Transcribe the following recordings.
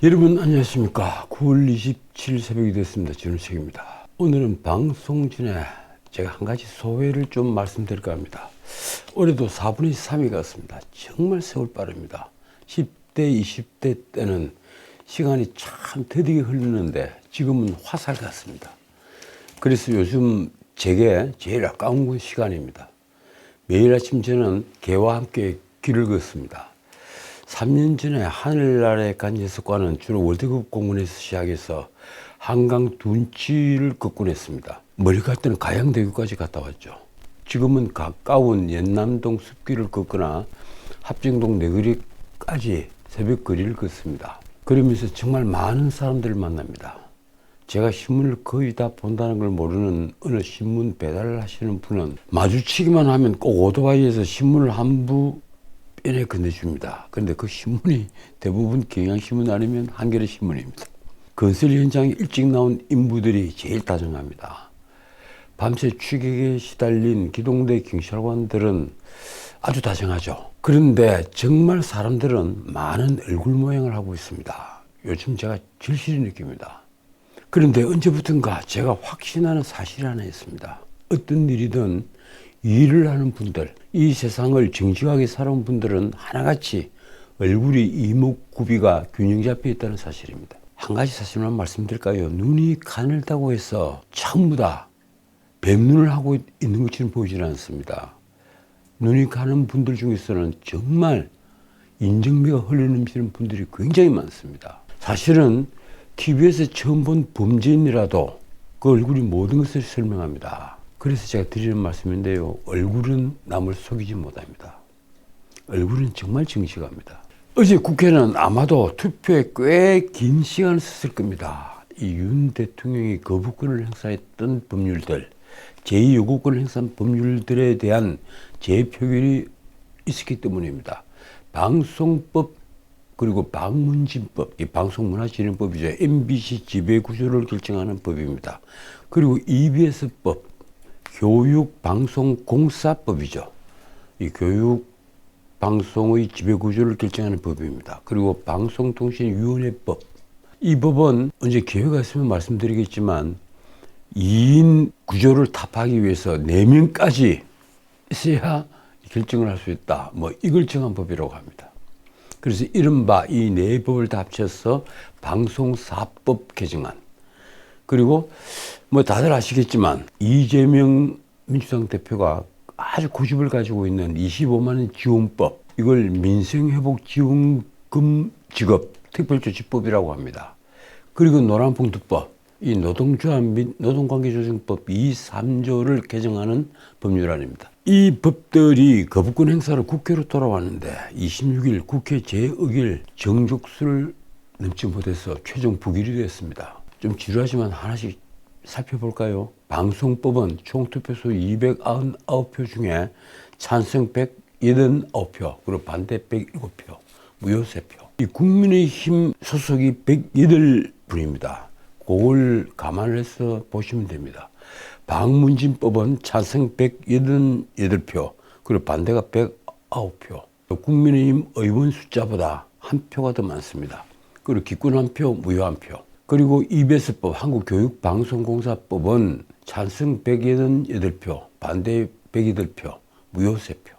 여러분 안녕하십니까. 9월 27일 새벽이 됐습니다. 진우책입니다. 오늘은 방송 전에 제가 한 가지 소회를 좀 말씀드릴까 합니다. 올해도 4분의 3이 갔습니다. 정말 세월 빠릅니다. 10대, 20대 때는 시간이 참 더디게 흐르는데 지금은 화살 같습니다. 그래서 요즘 제게 제일 아까운 건 시간입니다. 매일 아침 저는 개와 함께 길을 걷습니다. 3년 전에 하늘나라의 간제석과는 주로 월드컵 공원에서 시작해서 한강 둔치를 걷곤 했습니다. 멀리 갈 때는 가양대교까지 갔다 왔죠. 지금은 가까운 연남동 숲길을 걷거나 합정동 내거리까지 새벽 거리를 걷습니다. 그러면서 정말 많은 사람들을 만납니다. 제가 신문을 거의 다 본다는 걸 모르는 어느 신문 배달을 하시는 분은 마주치기만 하면 꼭 오토바이에서 신문을 한부 빼내 건네줍니다. 그런데 그 신문이 대부분 경향신문 아니면 한겨레신문입니다. 건설 현장에 일찍 나온 인부들이 제일 다정합니다. 밤새 취객에 시달린 기동대 경찰관들은 아주 다정하죠. 그런데 정말 사람들은 많은 얼굴 모양을 하고 있습니다. 요즘 제가 절실히 느낍니다. 그런데 언제부턴가 제가 확신하는 사실이 하나 있습니다. 어떤 일이든 일을 하는 분들, 이 세상을 정직하게 살아온 분들은 하나같이 얼굴이 이목구비가 균형 잡혀 있다는 사실입니다. 한 가지 사실만 말씀드릴까요? 눈이 가늘다고 해서 전부 다 뱀눈을 하고 있는 것처럼 보이지는 않습니다. 눈이 가는 분들 중에서는 정말 인정미가 흘러넘치는 분들이 굉장히 많습니다. 사실은 TV에서 처음 본 범죄인이라도 그 얼굴이 모든 것을 설명합니다. 그래서 제가 드리는 말씀인데요. 얼굴은 남을 속이지 못합니다. 얼굴은 정말 정직합니다. 어제 국회는 아마도 투표에 꽤 긴 시간을 썼을 겁니다. 이 윤 대통령이 거부권을 행사했던 법률들, 제2요구권을 행사한 법률들에 대한 재표결이 있었기 때문입니다. 방송법 그리고 방문진법, 이 방송문화진흥법이죠. MBC 지배구조를 결정하는 법입니다. 그리고 EBS법, 교육방송공사법이죠. 이 교육방송의 지배구조를 결정하는 법입니다. 그리고 방송통신위원회법. 이 법은 언제 기회가 있으면 말씀드리겠지만 2인 구조를 타파하기 위해서 4명까지 있어야 결정을 할 수 있다. 이걸 정한 법이라고 합니다. 그래서 이른바 이 4법을 다 합쳐서 방송사법 개정안. 그리고 다들 아시겠지만 이재명 민주당 대표가 아주 고집을 가지고 있는 25만 원 지원법, 이걸 민생회복지원금 지급 특별조치법이라고 합니다. 그리고 노란봉투법, 이 노동조합 및 노동관계조정법 2, 3조를 개정하는 법률안입니다. 이 법들이 거부권 행사로 국회로 돌아왔는데 26일 국회 제1일 정족수를 넘지 못해서 최종 부결이 됐습니다. 좀 지루하지만 하나씩 살펴볼까요? 방송법은 총 투표수 299표 중에 찬성 189표, 그리고 반대 107표, 무효 3표. 이 국민의힘 소속이 108분입니다. 그걸 감안을 해서 보시면 됩니다. 방문진법은 찬성 188표, 그리고 반대가 109표. 국민의힘 의원 숫자보다 한 표가 더 많습니다. 그리고 기권 1표, 무효 1표. 그리고 EBS법, 한국교육방송공사법은 찬성 188표, 반대 108표, 무효 3표.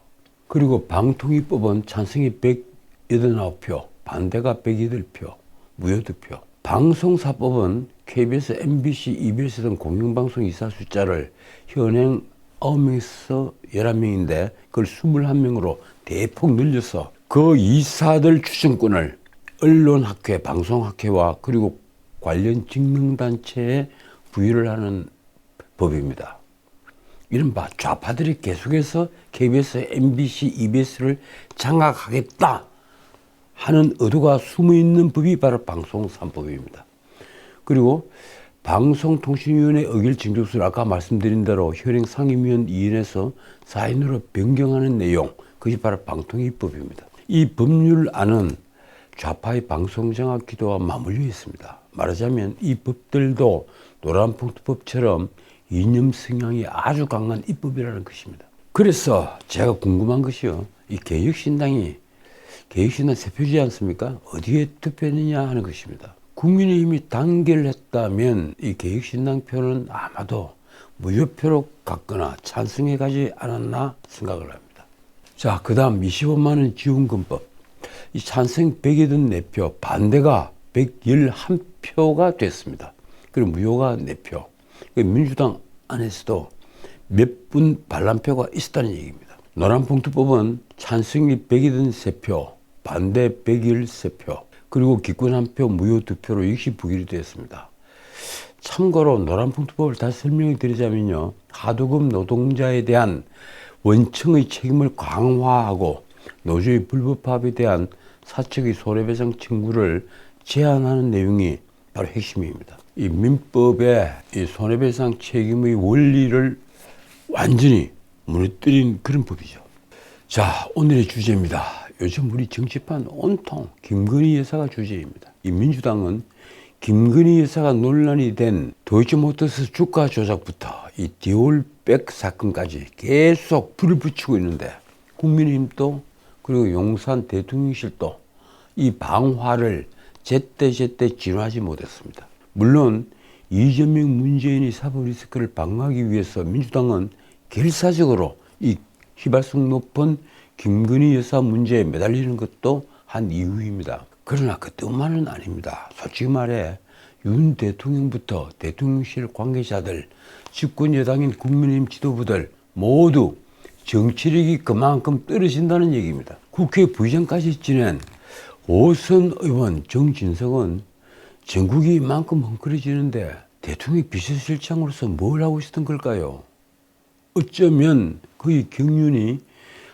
그리고 방통위법은 찬성이 189표, 반대가 108표, 무효 2표. 방송사법은 KBS, MBC, EBS 등 공영방송 이사 숫자를 현행 9명에서 11명인데 그걸 21명으로 대폭 늘려서 그 이사들 추천권을 언론학회, 방송학회와 그리고 관련 직능단체에 부여를 하는 법입니다. 이른바 좌파들이 계속해서 KBS, MBC, EBS를 장악하겠다 하는 의도가 숨어있는 법이 바로 방송 3법입니다. 그리고 방송통신위원회 의결 정족수를 아까 말씀드린 대로 현행 상임위원 2인에서 4인으로 변경하는 내용, 그것이 바로 방통위법입니다. 이 법률안은 좌파의 방송장악 기도와 맞물려 있습니다. 말하자면 이 법들도 노란봉투법처럼 이념 성향이 아주 강한 입법이라는 것입니다. 그래서 제가 궁금한 것이요. 이 개혁신당이 개혁신당 세표지 않습니까? 어디에 투표했느냐 하는 것입니다. 국민의힘이 단결을 했다면 이 개혁신당 표는 아마도 무효표로 갔거나 찬성해 가지 않았나 생각을 합니다. 자, 그 다음 25만 원 지원금법. 이 찬성 184표, 반대가 111표가 됐습니다. 그리고 무효가 4표. 민주당 안에서도 몇 분 반란표가 있었다는 얘기입니다. 노란봉투법은 찬성이 183표, 반대 113표, 그리고 기권 1표, 무효 2표로 역시 부결이 되었습니다. 참고로 노란봉투법을 다시 설명해 드리자면요, 하도급 노동자에 대한 원청의 책임을 강화하고 노조의 불법합에 대한 사측의 손해배상 청구를 제한하는 내용이 바로 핵심입니다. 이 민법의 이 손해배상 책임의 원리를 완전히 무너뜨린 그런 법이죠. 자, 오늘의 주제입니다. 요즘 우리 정치판 온통 김건희 여사가 주제입니다. 이 민주당은 김건희 여사가 논란이 된 도이치모터스 주가 조작부터 이 디올백 사건까지 계속 불을 붙이고 있는데, 국민의힘도 그리고 용산 대통령실도 이 방화를 제때 진화하지 못했습니다. 물론 이재명 문재인의 사법 리스크를 방어하기 위해서 민주당은 결사적으로 이 휘발성 높은 김건희 여사 문제에 매달리는 것도 한 이유입니다. 그러나 그것만은 아닙니다. 솔직히 말해 윤 대통령부터 대통령실 관계자들, 집권 여당인 국민의힘 지도부들 모두 정치력이 그만큼 떨어진다는 얘기입니다. 국회 부의장까지 지낸 5선 의원 정진석은 전국이 이만큼 헝클어지는데 대통령 비서실장으로서 뭘 하고 있었던 걸까요? 어쩌면 그의 경륜이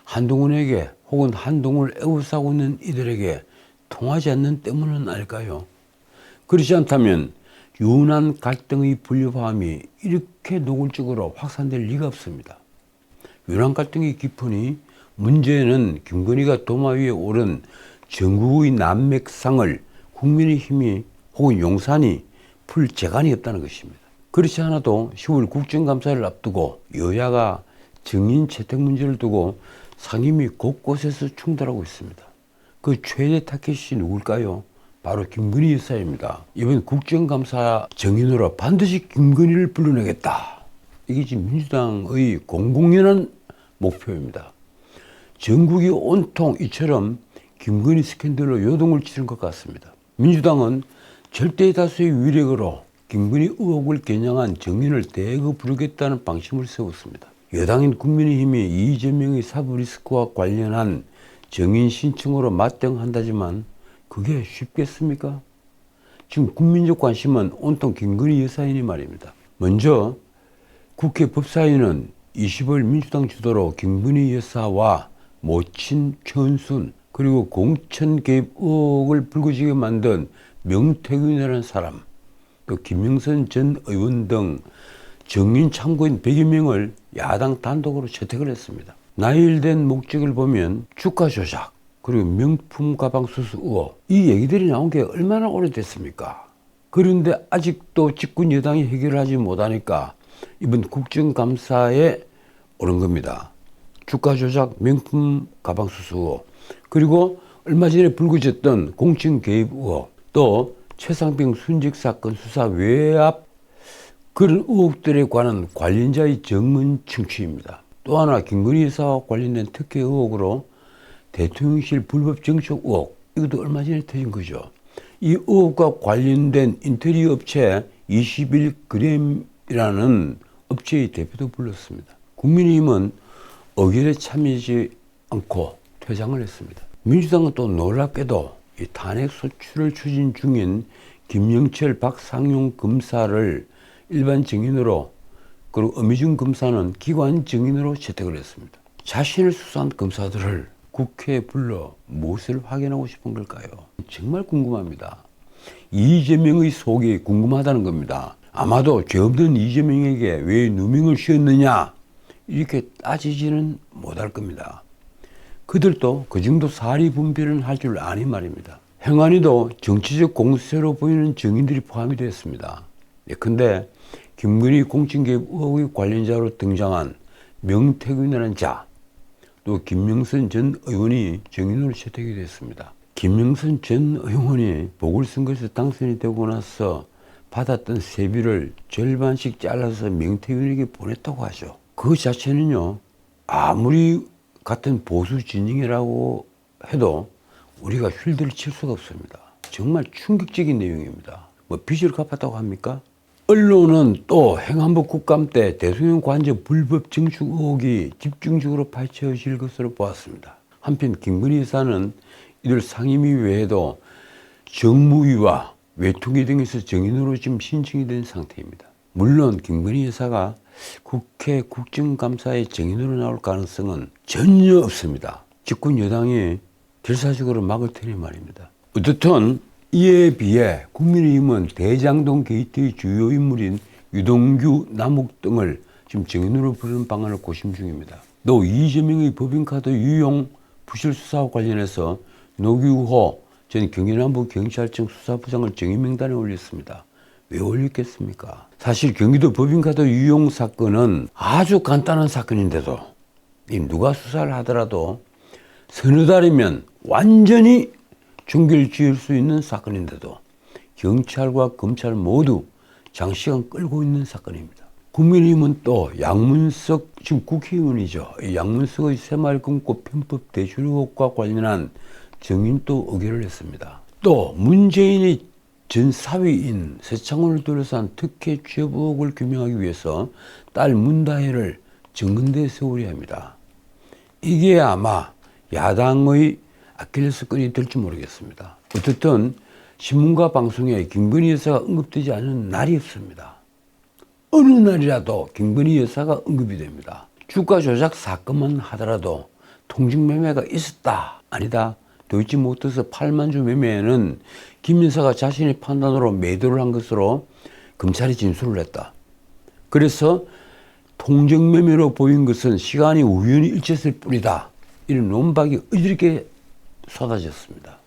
한동훈에게 혹은 한동훈을 애워싸고 있는 이들에게 통하지 않는 때문은 아닐까요? 그렇지 않다면 유난 갈등의 불협화음이 이렇게 노골적으로 확산될 리가 없습니다. 유난 갈등의 깊으니 문제는 김건희가 도마 위에 오른 전국의 난맥상을 국민의힘이 혹은 용산이 풀 재간이 없다는 것입니다. 그렇지 않아도 10월 국정감사를 앞두고 여야가 증인 채택 문제를 두고 상임위 곳곳에서 충돌하고 있습니다. 그 최대 타겟이 누굴까요? 바로 김건희 여사입니다. 이번 국정감사 증인으로 반드시 김건희를 불러내겠다. 이게 지금 민주당의 공공연한 목표입니다. 전국이 온통 이처럼 김건희 스캔들로 요동을 치는 것 같습니다. 민주당은 절대 다수의 위력으로 김건희 의혹을 겨냥한 증인을 대거 부르겠다는 방침을 세웠습니다. 여당인 국민의힘이 이재명의 사법 리스크와 관련한 증인 신청으로 맞대응한다지만 그게 쉽겠습니까? 지금 국민적 관심은 온통 김건희 여사이니 말입니다. 먼저 국회 법사위는 20일 민주당 주도로 김건희 여사와 모친 최은순 그리고 공천 개입 의혹을 불거지게 만든 명태균이라는 사람, 또 김영선 전 의원 등 증인 참고인 100여 명을 야당 단독으로 채택을 했습니다. 나일된 목적을 보면 주가 조작, 그리고 명품 가방 수수 의혹, 이 얘기들이 나온 게 얼마나 오래됐습니까? 그런데 아직도 집권 여당이 해결하지 못하니까 이번 국정감사에 오른 겁니다. 주가 조작, 명품 가방 수수 의혹, 그리고 얼마 전에 불거졌던 공천 개입 의혹, 또 최상병 순직 사건 수사 외압, 그런 의혹들에 관한 관련자의 정문 청취입니다. 또 하나 김건희 여사와 관련된 특혜 의혹으로 대통령실 불법 정책 의혹, 이것도 얼마 전에 터진 거죠. 이 의혹과 관련된 인테리어 업체 21g이라는 업체의 대표도 불렀습니다. 국민의힘은 의결에 참여하지 않고 퇴장을 했습니다. 민주당은 또 놀랍게도 이 탄핵 소추를 추진 중인 김영철, 박상용 검사를 일반 증인으로, 그리고 엄희준 검사는 기관 증인으로 채택을 했습니다. 자신을 수사한 검사들을 국회에 불러 무엇을 확인하고 싶은 걸까요? 정말 궁금합니다. 이재명의 속이 궁금하다는 겁니다. 아마도 죄 없는 이재명에게 왜 누명을 씌웠느냐 이렇게 따지지는 못할 겁니다. 그들도 그 정도 사리 분별은 할 줄 아니 말입니다. 행안위도 정치적 공세로 보이는 증인들이 포함이 되었습니다. 예컨대 김건희 공천개입 의혹의 관련자로 등장한 명태균이라는 자, 또 또 김명선 전 의원이 정인으로 채택이 됐습니다. 김명선 전 의원이 보궐선거에서 당선이 되고 나서 받았던 세비를 절반씩 잘라서 명태균에게 보냈다고 하죠. 그 자체는요, 아무리 같은 보수 진영이라고 해도 우리가 휠들을 칠 수가 없습니다. 정말 충격적인 내용입니다. 뭐 빚을 갚았다고 합니까? 언론은 또 행안부 국감 때 대통령 관저 불법 증축 의혹이 집중적으로 파헤쳐질 것으로 보았습니다. 한편 김건희 여사는 이들 상임위 외에도 정무위와 외통위 등에서 정인으로 지금 신청이 된 상태입니다. 물론 김건희 여사가 국회 국정감사에 정인으로 나올 가능성은 전혀 없습니다. 집권 여당이 결사적으로 막을 테니 말입니다. 어떻든 이에 비해 국민의힘은 대장동 게이트의 주요 인물인 유동규, 남욱 등을 지금 정인으로 부르는 방안을 고심 중입니다. 또 이재명의 법인카드 유용 부실 수사와 관련해서 노규호 전 경기남부경찰청 수사부장을 정인 명단에 올렸습니다. 왜 올렸겠습니까? 사실 경기도 법인카드 유용 사건은 아주 간단한 사건인데도 누가 수사를 하더라도 서너 달이면 완전히 종결 지을 수 있는 사건인데도 경찰과 검찰 모두 장시간 끌고 있는 사건입니다. 국민의힘은 또 양문석 지금 국회의원이죠. 양문석의 새마을금고 편법 대출 의혹과 관련한 정인도 의결을 했습니다. 또 문재인의 전 사위인 세창원을 둘러싼 특혜 취업 의혹을 규명하기 위해서 딸 문다혜를 정근대에 세우려 합니다. 이게 아마 야당의 아킬레스건이 될지 모르겠습니다. 어쨌든 신문과 방송에 김건희 여사가 언급되지 않은 날이 없습니다. 어느 날이라도 김건희 여사가 언급이 됩니다. 주가 조작 사건만 하더라도 통직 매매가 있었다, 아니다, 도이치모터스 8만 주 매매에는 김 여사가 자신의 판단으로 매도를 한 것으로 검찰이 진술을 했다. 그래서 통직 매매로 보인 것은 시간이 우연히 일치했을 뿐이다. 이런 논박이 어지럽게 쏟아졌습니다.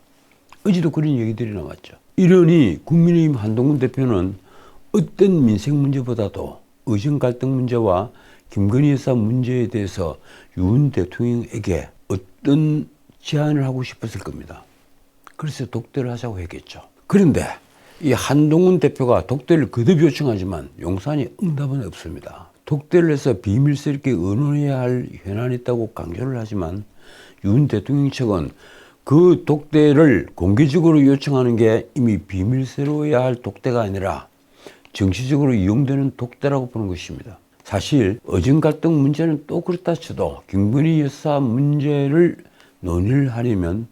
어제도 그런 얘기들이 나왔죠. 이러니 국민의힘 한동훈 대표는 어떤 민생 문제보다도 의정 갈등 문제와 김건희 여사 문제에 대해서 윤 대통령에게 어떤 제안을 하고 싶었을 겁니다. 그래서 독대를 하자고 했겠죠. 그런데 이 한동훈 대표가 독대를 거듭 요청하지만 용산이 응답은 없습니다. 독대를 해서 비밀스럽게 의논해야 할 현안이 있다고 강조를 하지만 윤 대통령 측은 그 독대를 공개적으로 요청하는 게 이미 비밀스러워야 할 독대가 아니라 정치적으로 이용되는 독대라고 보는 것입니다. 사실 의정 갈등 문제는 또 그렇다 쳐도 김건희 여사 문제를 논의를 하려면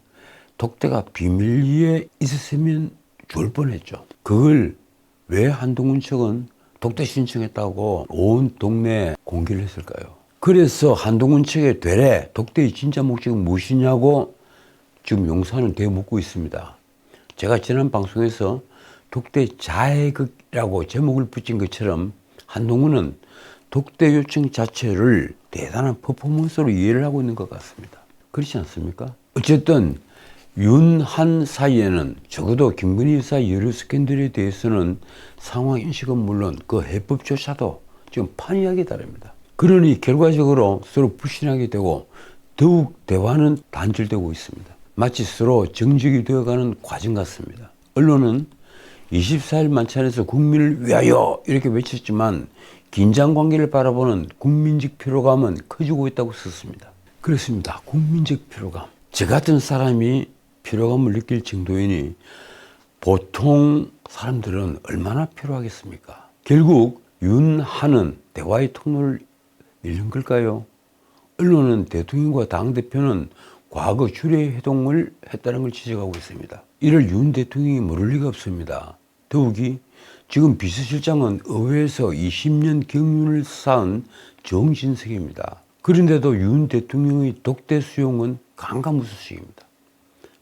독대가 비밀리에 있었으면 좋을 뻔했죠. 그걸 왜 한동훈 측은 독대 신청했다고 온 동네에 공개를 했을까요? 그래서 한동훈 측에 되레 독대의 진짜 목적은 무엇이냐고 지금 용산을 되묻고 있습니다. 제가 지난 방송에서 독대 자해극이라고 제목을 붙인 것처럼 한동훈은 독대 요청 자체를 대단한 퍼포먼스로 이해를 하고 있는 것 같습니다. 그렇지 않습니까? 어쨌든 윤한 사이에는 적어도 김건희 여사 여러 스캔들에 대해서는 상황 인식은 물론 그 해법조차도 지금 판이하게 다릅니다. 그러니 결과적으로 서로 불신하게 되고 더욱 대화는 단절되고 있습니다. 마치 서로 정적이 되어가는 과정 같습니다. 언론은 24일 만찬에서 국민을 위하여 이렇게 외쳤지만 긴장관계를 바라보는 국민적 피로감은 커지고 있다고 썼습니다. 그렇습니다. 국민적 피로감. 저 같은 사람이 피로감을 느낄 정도이니 보통 사람들은 얼마나 피로하겠습니까? 결국 윤한은 대화의 통로를 잃는 걸까요? 언론은 대통령과 당대표는 과거 주례 회동을 했다는 걸 지적하고 있습니다. 이를 윤 대통령이 모를 리가 없습니다. 더욱이 지금 비서실장은 의회에서 20년 경륜을 쌓은 정진석입니다. 그런데도 윤 대통령의 독대 수용은 강감무소식입니다.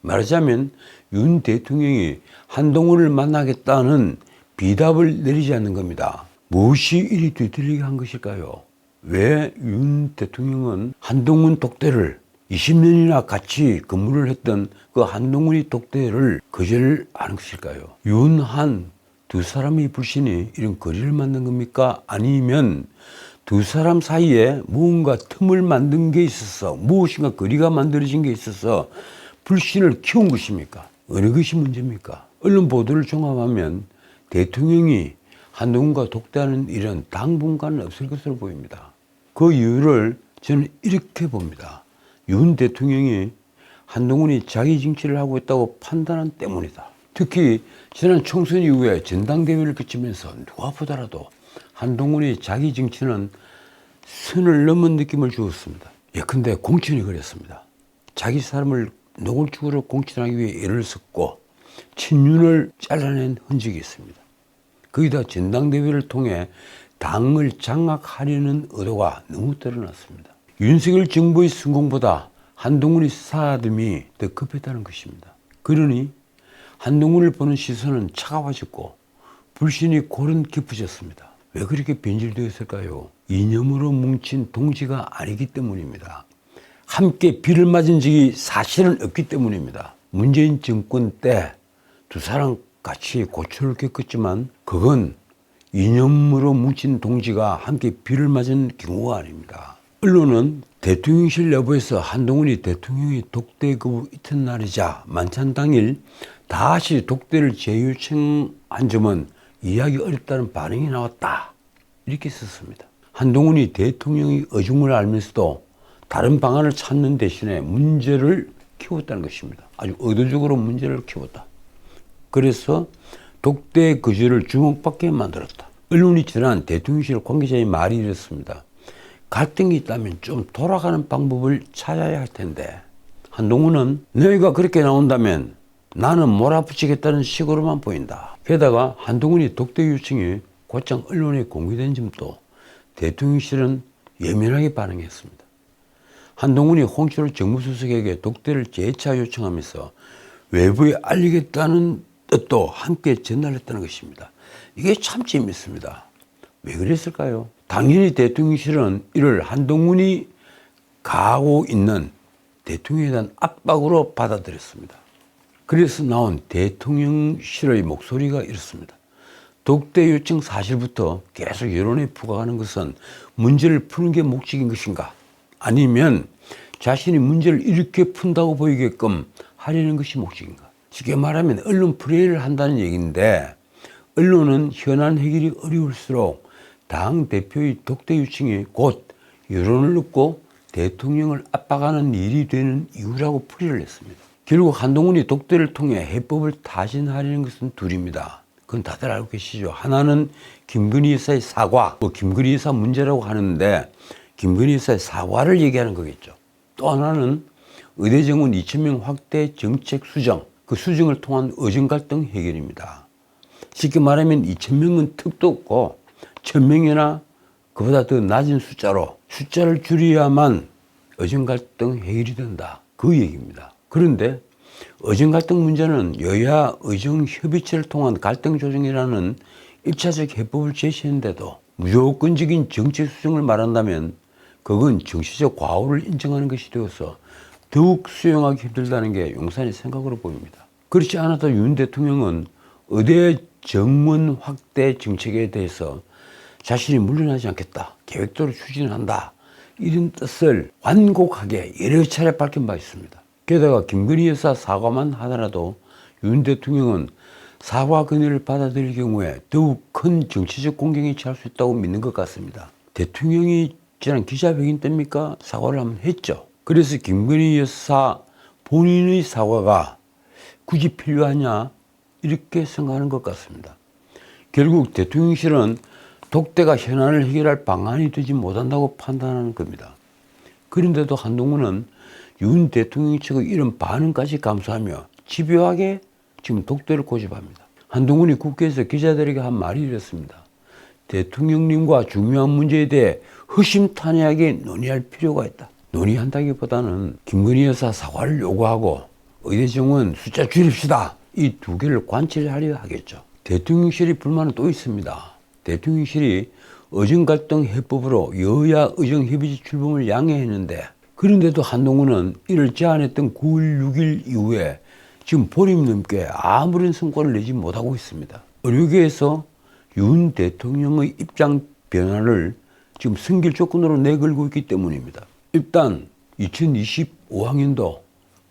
말하자면 윤 대통령이 한동훈을 만나겠다는 비답을 내리지 않는 겁니다. 무엇이 이리 뒤틀리게 한 것일까요? 왜 윤 대통령은 한동훈 독대를 20년이나 같이 근무를 했던 그 한동훈의 독대를 거절하는 것일까요? 윤한 두 사람의 불신이 이런 거리를 만든 겁니까? 아니면 두 사람 사이에 무언가 틈을 만든 게 있어서 무엇인가 거리가 만들어진 게 있어서 불신을 키운 것입니까? 어느 것이 문제입니까? 언론 보도를 종합하면 대통령이 한동훈과 독대하는 일은 당분간은 없을 것으로 보입니다. 그 이유를 저는 이렇게 봅니다. 윤 대통령이 한동훈이 자기 정치를 하고 있다고 판단한 때문이다. 특히 지난 총선 이후에 전당대회를 거치면서 누가 보더라도 한동훈이 자기 정치는 선을 넘은 느낌을 주었습니다. 예컨대 공천이 그랬습니다. 자기 사람을 노골적으로 공천하기 위해 애를 썼고 친윤을 잘라낸 흔적이 있습니다. 거기다 전당대회를 통해 당을 장악하려는 의도가 너무 드러났습니다. 윤석열 정부의 성공보다 한동훈의 사람이 더 급했다는 것입니다. 그러니 한동훈을 보는 시선은 차가워졌고 불신이 골은 깊어졌습니다. 왜 그렇게 변질되었을까요? 이념으로 뭉친 동지가 아니기 때문입니다. 함께 비를 맞은 적이 사실은 없기 때문입니다. 문재인 정권 때 두 사람 같이 고초를 겪었지만 그건 이념으로 뭉친 동지가 함께 비를 맞은 경우가 아닙니다. 언론은 대통령실 내부에서 한동훈이 대통령이 독대 거부 이튿날이자 만찬 당일 다시 독대를 재요청한 점은 이해하기 어렵다는 반응이 나왔다. 이렇게 썼습니다. 한동훈이 대통령의 어중을 알면서도 다른 방안을 찾는 대신에 문제를 키웠다는 것입니다. 아주 의도적으로 문제를 키웠다. 그래서 독대 거절을 주목받게 만들었다. 언론이 지난 대통령실 관계자의 말이 이렇습니다. 갈등이 있다면 좀 돌아가는 방법을 찾아야 할 텐데 한동훈은 너희가 그렇게 나온다면 나는 몰아붙이겠다는 식으로만 보인다. 게다가 한동훈이 독대 요청이 곧장 언론에 공개된 점도 대통령실은 예민하게 반응했습니다. 한동훈이 홍철호 정무수석에게 독대를 재차 요청하면서 외부에 알리겠다는 뜻도 함께 전달했다는 것입니다. 이게 참 재밌습니다. 왜 그랬을까요? 당연히 대통령실은 이를 한동훈이 가하고 있는 대통령에 대한 압박으로 받아들였습니다. 그래서 나온 대통령실의 목소리가 이렇습니다. 독대 요청 사실부터 계속 여론에 부각하는 것은 문제를 푸는 게 목적인 것인가? 아니면 자신이 문제를 이렇게 푼다고 보이게끔 하려는 것이 목적인가? 쉽게 말하면 언론 플레이를 한다는 얘기인데 언론은 현안 해결이 어려울수록 당 대표의 독대 요청이 곧 여론을 얻고 대통령을 압박하는 일이 되는 이유라고 풀이를 했습니다. 결국 한동훈이 독대를 통해 해법을 타진하려는 것은 둘입니다. 그건 다들 알고 계시죠. 하나는 김건희 여사의 사과, 김건희 여사 문제라고 하는데 김건희 여사의 사과를 얘기하는 거겠죠. 또 하나는 의대 정원 2,000명 확대 정책 수정, 그 수정을 통한 의정 갈등 해결입니다. 쉽게 말하면 2,000명은 턱도 없고 1,000명이나 그보다 더 낮은 숫자를 줄여야만 의정 갈등 해결이 된다. 그 얘기입니다. 그런데 의정 갈등 문제는 여야 의정 협의체를 통한 갈등 조정이라는 입차적 해법을 제시했는데도 무조건적인 정책 수정을 말한다면 그건 정치적 과오를 인정하는 것이 되어서 더욱 수용하기 힘들다는 게 용산의 생각으로 보입니다. 그렇지 않아도 윤 대통령은 의대 정원 확대 정책에 대해서 자신이 물러나지 않겠다, 계획대로 추진한다, 이런 뜻을 완곡하게 여러 차례 밝힌 바 있습니다. 게다가 김건희 여사 사과만 하더라도 윤 대통령은 사과 건의를 받아들일 경우에 더욱 큰 정치적 공경에 처할 수 있다고 믿는 것 같습니다. 대통령이 지난 기자회견 때입니까? 사과를 한번 했죠. 그래서 김건희 여사 본인의 사과가 굳이 필요하냐 이렇게 생각하는 것 같습니다. 결국 대통령실은 독대가 현안을 해결할 방안이 되지 못한다고 판단하는 겁니다. 그런데도 한동훈은 윤 대통령 측의 이런 반응까지 감수하며 집요하게 지금 독대를 고집합니다. 한동훈이 국회에서 기자들에게 한 말이 이렇습니다. 대통령님과 중요한 문제에 대해 허심탄회하게 논의할 필요가 있다. 논의한다기보다는 김건희 여사 사과를 요구하고 의대 정원 숫자 줄입시다. 이 두 개를 관철하려 하겠죠. 대통령실이 불만은 또 있습니다. 대통령실이 의정 갈등 해법으로 여야 의정 협의체 출범을 양해했는데 그런데도 한동훈은 이를 제안했던 9월 6일 이후에 지금 보름 넘게 아무런 성과를 내지 못하고 있습니다. 의료계에서 윤 대통령의 입장 변화를 지금 승길 조건으로 내걸고 있기 때문입니다. 일단 2025학년도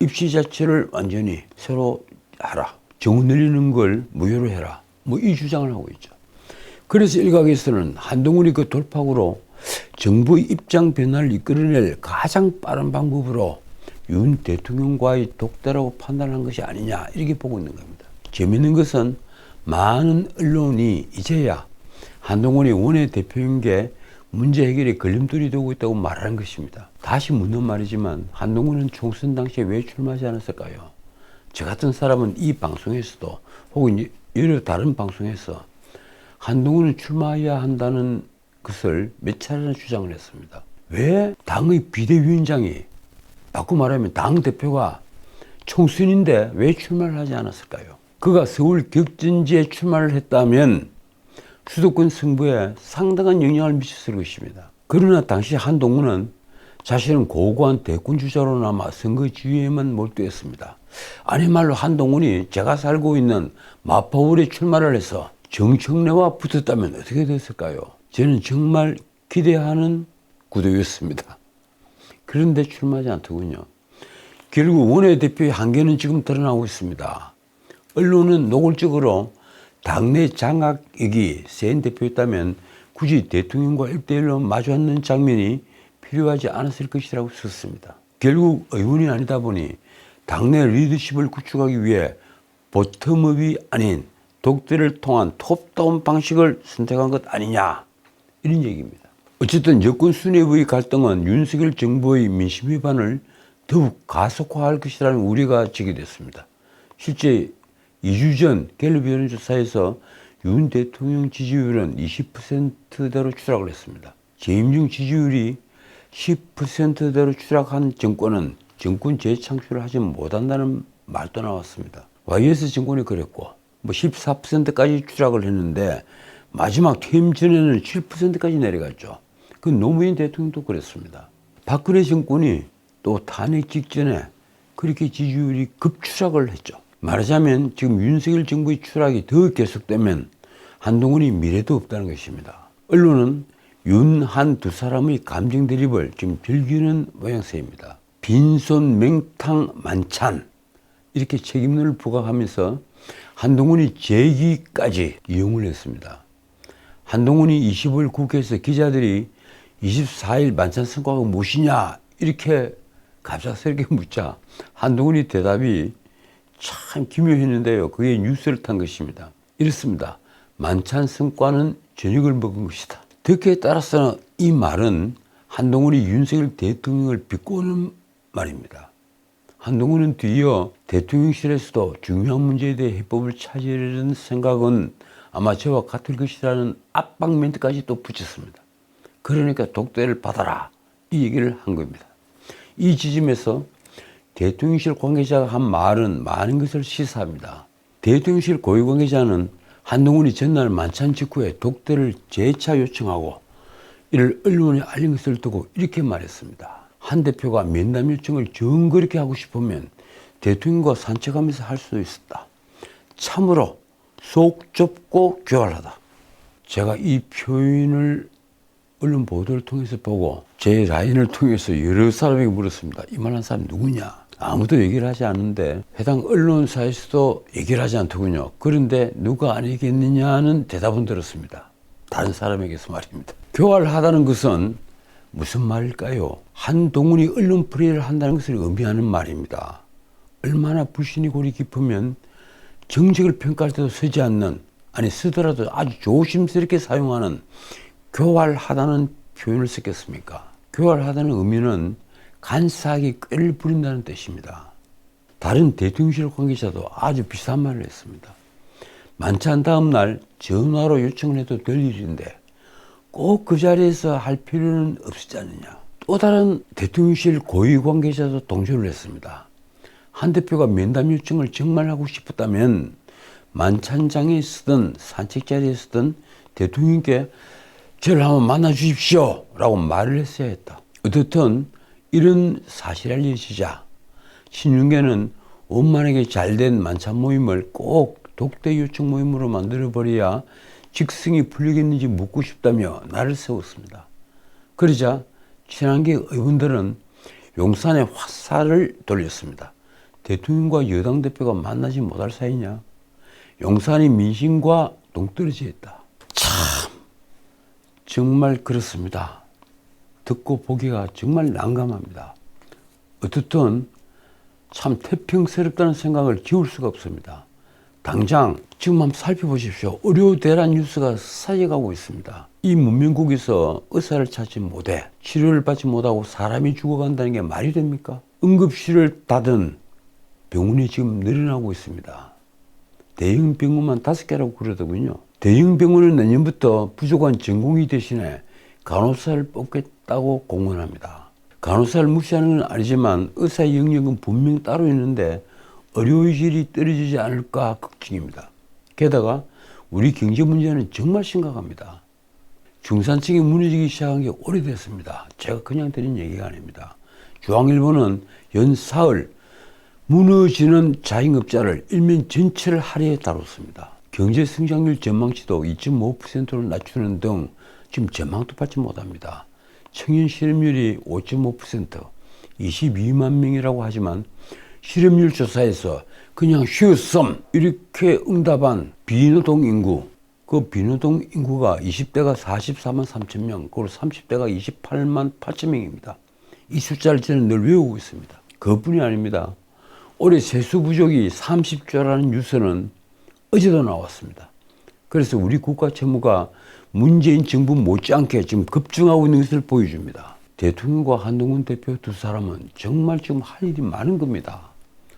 입시 자체를 완전히 새로 하라. 정원 늘리는 걸 무효로 해라. 뭐 이 주장을 하고 있죠. 그래서 일각에서는 한동훈이 그 돌파구로 정부의 입장 변화를 이끌어낼 가장 빠른 방법으로 윤 대통령과의 독대라고 판단한 것이 아니냐 이렇게 보고 있는 겁니다. 재미있는 것은 많은 언론이 이제야 한동훈이 원내대표인 게 문제 해결에 걸림돌이 되고 있다고 말하는 것입니다. 다시 묻는 말이지만 한동훈은 총선 당시에 왜 출마하지 않았을까요? 저 같은 사람은 이 방송에서도 혹은 여러 다른 방송에서 한동훈은 출마해야 한다는 것을 몇 차례나 주장을 했습니다. 왜 당의 비대위원장이 바꿔 말하면 당대표가 총선인데 왜 출마를 하지 않았을까요? 그가 서울 격전지에 출마를 했다면 수도권 승부에 상당한 영향을 미쳤을 것입니다. 그러나 당시 한동훈은 자신은 고고한 대권주자로 남아 선거 지휘에만 몰두했습니다. 아니 말로 한동훈이 제가 살고 있는 마포울에 출마를 해서 정청래와 붙었다면 어떻게 됐을까요? 저는 정말 기대하는 구도였습니다. 그런데 출마하지 않더군요. 결국 원내대표의 한계는 지금 드러나고 있습니다. 언론은 노골적으로 당내 장악액이 센 대표였다면 굳이 대통령과 1대1로 마주 앉는 장면이 필요하지 않았을 것이라고 썼습니다. 결국 의원이 아니다 보니 당내 리더십을 구축하기 위해 보텀업이 아닌 독대를 통한 톱다운 방식을 선택한 것 아니냐 이런 얘기입니다. 어쨌든 여권 수뇌부의 갈등은 윤석열 정부의 민심 위반을 더욱 가속화할 것이라는 우려가 제기됐습니다. 실제 2주 전 갤럽 여론조사에서 윤 대통령 지지율은 20%대로 추락을 했습니다. 재임 중 지지율이 10%대로 추락한 정권은 정권 재창출을 하지 못한다는 말도 나왔습니다. YS 정권이 그랬고 14%까지 추락을 했는데 마지막 퇴임 전에는 7%까지 내려갔죠. 그 노무현 대통령도 그랬습니다. 박근혜 정권이 또 탄핵 직전에 그렇게 지지율이 급추락을 했죠. 말하자면 지금 윤석열 정부의 추락이 더 계속되면 한동훈이 미래도 없다는 것입니다. 언론은 윤, 한 두 사람의 감정 대립을 지금 즐기는 모양새입니다. 빈손 맹탕 만찬 이렇게 책임론을 부각하면서 한동훈이 재기까지 이용을 했습니다. 한동훈이 25일 국회에서 기자들이 24일 만찬 성과가 무엇이냐 이렇게 갑작스럽게 묻자 한동훈이 대답이 참 기묘했는데요. 그게 뉴스를 탄 것입니다. 이렇습니다. 만찬 성과는 저녁을 먹은 것이다. 듣기에 따라서는 이 말은 한동훈이 윤석열 대통령을 비꼬는 말입니다. 한동훈은 뒤이어 대통령실에서도 중요한 문제에 대해 해법을 찾으려는 생각은 아마 저와 같을 것이라는 압박 멘트까지 또 붙였습니다. 그러니까 독대를 받아라 이 얘기를 한 겁니다. 이 지점에서 대통령실 관계자가 한 말은 많은 것을 시사합니다. 대통령실 고위 관계자는 한동훈이 전날 만찬 직후에 독대를 재차 요청하고 이를 언론에 알린 것을 두고 이렇게 말했습니다. 한 대표가 면담 요청을 정그렇게 하고 싶으면 대통령과 산책하면서 할 수도 있었다. 참으로 속 좁고 교활하다. 제가 이 표현을 언론 보도를 통해서 보고 제 라인을 통해서 여러 사람에게 물었습니다. 이 말한 사람 누구냐? 아무도 얘기를 하지 않는데 해당 언론사에서도 얘기를 하지 않더군요. 그런데 누가 아니겠느냐는 대답은 들었습니다. 다른 사람에게서 말입니다. 교활하다는 것은 무슨 말일까요? 한동훈이 언론 플레이를 한다는 것을 의미하는 말입니다. 얼마나 불신이 골이 깊으면 정책을 평가할 때도 쓰지 않는, 아니 쓰더라도 아주 조심스럽게 사용하는 교활하다는 표현을 썼겠습니까? 교활하다는 의미는 간사하게 꾀를 부린다는 뜻입니다. 다른 대통령실 관계자도 아주 비슷한 말을 했습니다. 만찬 다음 날 전화로 요청을 해도 될 일인데 꼭 그 자리에서 할 필요는 없었지 않느냐. 또 다른 대통령실 고위 관계자도 동조를 했습니다. 한 대표가 면담 요청을 정말 하고 싶었다면 만찬장에 쓰든 산책 자리에 쓰든 대통령께 저를 한번 만나 주십시오 라고 말을 했어야 했다. 어떻든 이런 사실이 알려지자 신윤계는 원만하게 잘된 만찬 모임을 꼭 독대 요청 모임으로 만들어버려야 직성이 풀리겠는지 묻고 싶다며 나를 세웠습니다. 그러자 친한계 의원들은 용산에 화살을 돌렸습니다. 대통령과 여당 대표가 만나지 못할 사이냐? 용산이 민심과 동떨어져 있다. 참 정말 그렇습니다. 듣고 보기가 정말 난감합니다. 어떻든 참 태평스럽다는 생각을 지울 수가 없습니다. 당장 지금 한번 살펴보십시오. 의료 대란 뉴스가 사여가고 있습니다. 이 문명국에서 의사를 찾지 못해 치료를 받지 못하고 사람이 죽어간다는 게 말이 됩니까? 응급실을 닫은 병원이 지금 늘어나고 있습니다. 대형 병원만 5개라고 그러더군요. 대형 병원은 내년부터 부족한 전공의 대신에 간호사를 뽑겠다고 공언합니다. 간호사를 무시하는 건 아니지만 의사의 영역은 분명 따로 있는데 의료의 질이 떨어지지 않을까 걱정입니다. 게다가 우리 경제 문제는 정말 심각합니다. 중산층이 무너지기 시작한 게 오래됐습니다. 제가 그냥 드린 얘기가 아닙니다. 중앙일보는 연 사흘 무너지는 자영업자를 일면 전체를 할애해 다뤘습니다. 경제 성장률 전망치도 2.5%로 낮추는 등 지금 전망도 받지 못합니다. 청년 실업률이 5.5%, 22만 명이라고 하지만 실업률 조사에서 그냥 쉬었음 이렇게 응답한 비노동 인구, 그 비노동 인구가 20대가 44만 3천 명, 그리고 30대가 28만 8천 명입니다. 이 숫자를 저는 늘 외우고 있습니다. 그것뿐이 아닙니다. 올해 세수 부족이 30조라는 뉴스는 어제도 나왔습니다. 그래서 우리 국가 채무가 문재인 정부 못지않게 지금 급증하고 있는 것을 보여줍니다. 대통령과 한동훈 대표 두 사람은 정말 지금 할 일이 많은 겁니다.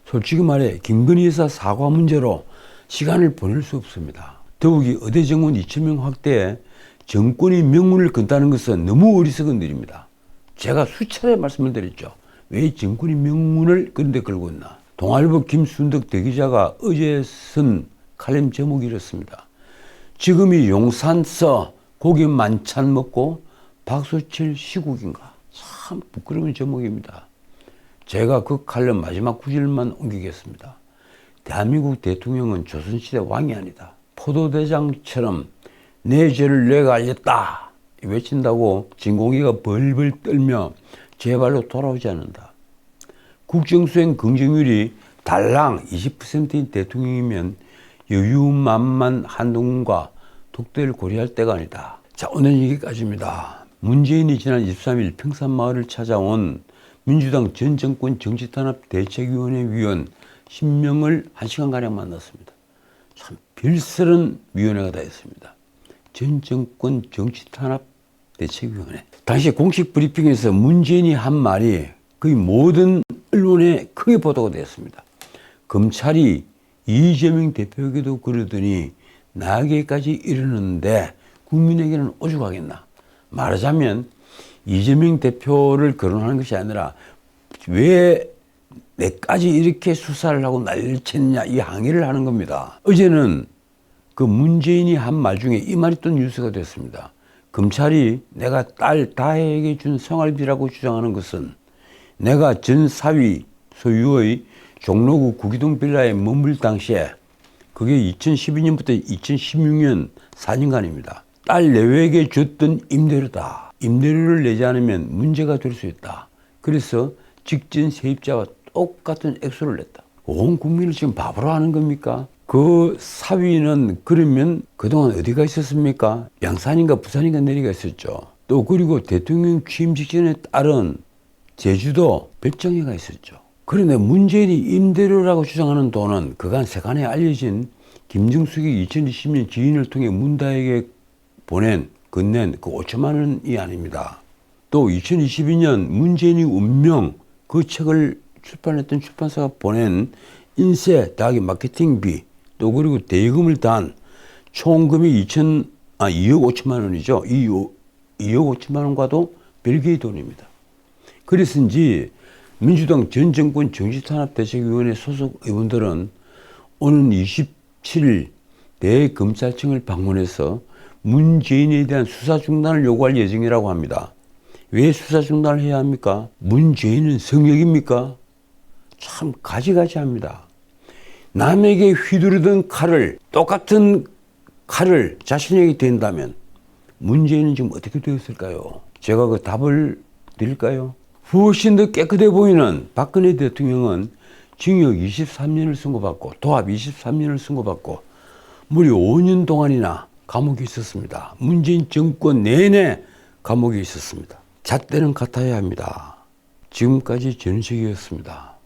솔직히 말해 김건희 여사 사과 문제로 시간을 보낼 수 없습니다. 더욱이 의대 정원 2,000명 확대에 정권이 명운을 건다는 것은 너무 어리석은 일입니다. 제가 수차례 말씀을 드렸죠. 왜 정권이 명운을 그런 데 걸고 있나. 동아일보 김순덕 대기자가 어제 쓴 칼럼 제목이 이렇습니다. 지금이 용산서 고기 만찬 먹고 박수칠 시국인가. 참 부끄러운 제목입니다. 제가 그 칼럼 마지막 구절만 옮기겠습니다. 대한민국 대통령은 조선시대 왕이 아니다. 포도대장처럼 내 죄를 내가 알렸다 외친다고 진공이가 벌벌 떨며 제발로 돌아오지 않는다. 국정수행 긍정률이 달랑 20%인 대통령이면 여유만만 한동훈과 독대를 고려할 때가 아니다. 자, 오늘 여기까지입니다. 문재인이 지난 23일 평산마을을 찾아온 민주당 전 정권 정치탄압 대책위원회 위원 10명을 1시간가량 만났습니다. 참 별스런 위원회가 다 있습니다. 전 정권 정치탄압 대책위원회. 당시 공식 브리핑에서 문재인이 한 말이 거의 모든 언론에 크게 보도가 되었습니다. 검찰이 이재명 대표에게도 그러더니 나에게까지 이르는데 국민에게는 오죽하겠나. 말하자면 이재명 대표를 거론하는 것이 아니라 왜 내까지 이렇게 수사를 하고 난리를 쳤냐 이 항의를 하는 겁니다. 어제는 그 문재인이 한 말 중에 이 말이 또 뉴스가 됐습니다. 검찰이 내가 딸 다혜에게 준 생활비라고 주장하는 것은 내가 전 사위 소유의 종로구 구기동 빌라에 머물 당시에 그게 2012년부터 2016년 4년간입니다. 딸 내외에게 줬던 임대료다. 임대료를 내지 않으면 문제가 될 수 있다. 그래서 직전 세입자와 똑같은 액수를 냈다. 온 국민을 지금 바보로 하는 겁니까? 그 사위는 그러면 그동안 어디가 있었습니까? 양산인가 부산인가 내리가 있었죠. 또 그리고 대통령 취임 직전에 딸은 제주도 별정회가 있었죠. 그런데 문재인이 임대료라고 주장하는 돈은 그간 세간에 알려진 김정숙이 2020년 지인을 통해 문다에게 건넨 그 5천만 원이 아닙니다. 또 2022년 문재인이 운명 그 책을 출판했던 출판사가 보낸 인쇄 더하기 마케팅비 또 그리고 대여금을 단 총금이 2억 5천만 원이죠. 2억 5천만 원과도 별개의 돈입니다. 그래서인지 민주당 전 정권 정치탄압대책위원회 소속 의원들은 오는 27일 대검찰청을 방문해서 문재인에 대한 수사 중단을 요구할 예정이라고 합니다. 왜 수사 중단을 해야 합니까? 문재인은 성역입니까? 참 가지가지합니다. 남에게 휘두르던 칼을 똑같은 칼을 자신에게 댄다면 문재인은 지금 어떻게 되었을까요? 제가 그 답을 드릴까요? 훨씬 더 깨끗해 보이는 박근혜 대통령은 징역 23년을 선고받고 도합 23년을 선고받고 무려 5년 동안이나 감옥에 있었습니다. 문재인 정권 내내 감옥에 있었습니다. 잣대는 같아야 합니다. 지금까지 전식이었습니다.